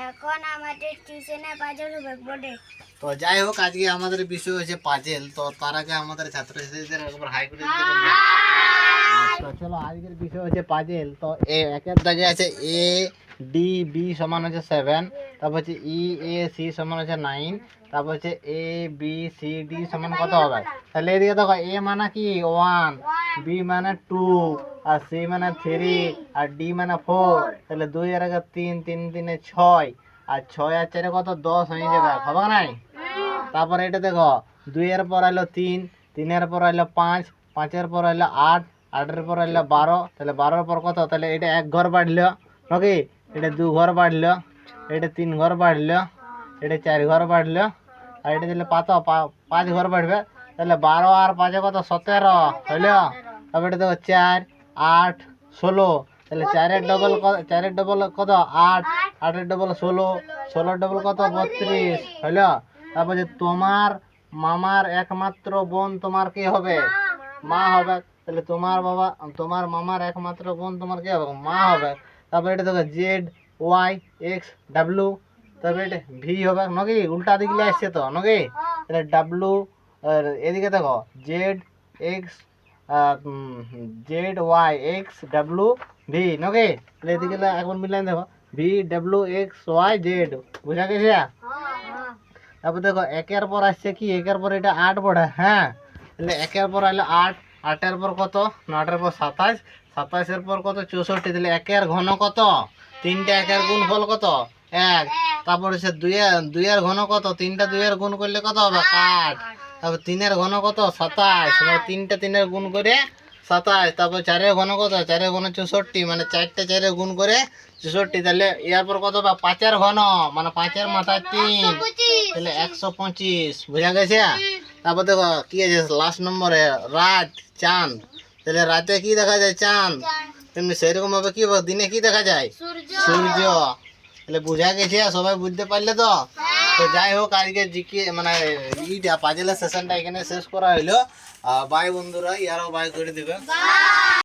এখন আমাদের টিউশনে পাজল হবে বোর্ডে। তো যাই হোক, আজকে আমাদের বিষয় হচ্ছে পাজেল। তো তার আগে আমাদের ছাত্রছাত্রীদের একবার হাই করে দিতে বলবো। তো চলো, আজকের বিষয় হচ্ছে পাজেল। তো একের দাগে আছে এ ডি বি সমান হচ্ছে 7, তারপর হচ্ছে ই এ সি সমান হচ্ছে 9, তারপর হচ্ছে এ বি সি ডি সমান কত হবে। তাহলে এদিকে দেখো, এ মানে কি 1, বি মানে 2, আর সি মানে 3, আর ডি মানে 4। তাহলে 2 এর আগে 3, 3 3 6, আর 6 আর 4 কত 10 হয়ে যাবে, হবে নাই? তারপরে এটা দেখো, 2 এর পর হলো 3, 3 এর পর হলো 5, 5 এর পর হলো 8, 8 এর পর হলো 12। তাহলে 12 এর পর কত? তাহলে এটা 1 ঘর বাড়লো নাকি? এটা 2 ঘর বাড়লো, এটা 3 ঘর বাড়লো, এটা 4 ঘর বাড়লো, আর এটা দিলে 5 ঘর বাড়বে। তাহলে 12 আর 5 কত 17 হইলো। তারপরে এটা দেখো 4 8 16। তাহলে 4 এর ডবল 4 এর ডবল কত 8, 8 এর ডবল 16, 16 এর ডবল কত 32 হইলো। তারপর যে তোমার মামার একমাত্র বোন তোমার কি হবে? মা হবে। তাহলে তোমার মামার একমাত্র বোন তোমার কি হবে? মা হবে। তারপর এটা দেখো জেড ওয়াই এক্স ডাব্লু, তারপরে এটা ভি হবে নাকি? উল্টা দিকে আসছে তো নাকি? তাহলে ডাব্লু, আর এদিকে দেখো Z X, Z Y X W V নাকি? তাহলে এদিকে একবার মিলাই দেখো, V W X Y Z, বুঝা গেছে? তারপর দেখো একের পর আসছে কি, একের পর এটা 8 পড়ে, হ্যাঁ। তাহলে একের পর হলো 8, 8 পর কত? 8 এর পর 27, 27 এর পর কত 64। তাহলে একের ঘন কত? 3টা একের গুণফল কত? 1। তারপর হচ্ছে 2 এর ঘন কত? 3টা 2 এর গুণ করলে কত হবে? 8। তারপর 3 এর ঘন কত? 27, মানে 3টা 3 এর গুণ করে 27। তারপর 4 এর ঘন কত? 4 এর ঘন 64, মানে 4টা 4 এর গুণ করে 64। তাহলে এর পর কত হবে? 5 এর ঘন, মানে 5 এর মাথায় 3, তাহলে 125, বুঝা গেছে? তারপর দেখো কি আছে লাস্ট নম্বরে, রাত চাঁদ। তাহলে রাতে কি দেখা যায়? চাঁদ। তেমনি সেরকম ভাবে কি দিনে কি দেখা যায়? সূর্য। তাহলে বুঝা গেছে? সবাই বুঝতে পারলে তো? তো যাই হোক, আজকে জিকে মানে পাজেলের সেশনটা এখানে শেষ করা হইলো। বাই বন্ধুরা, ইয়ারও বাই করে দিবে।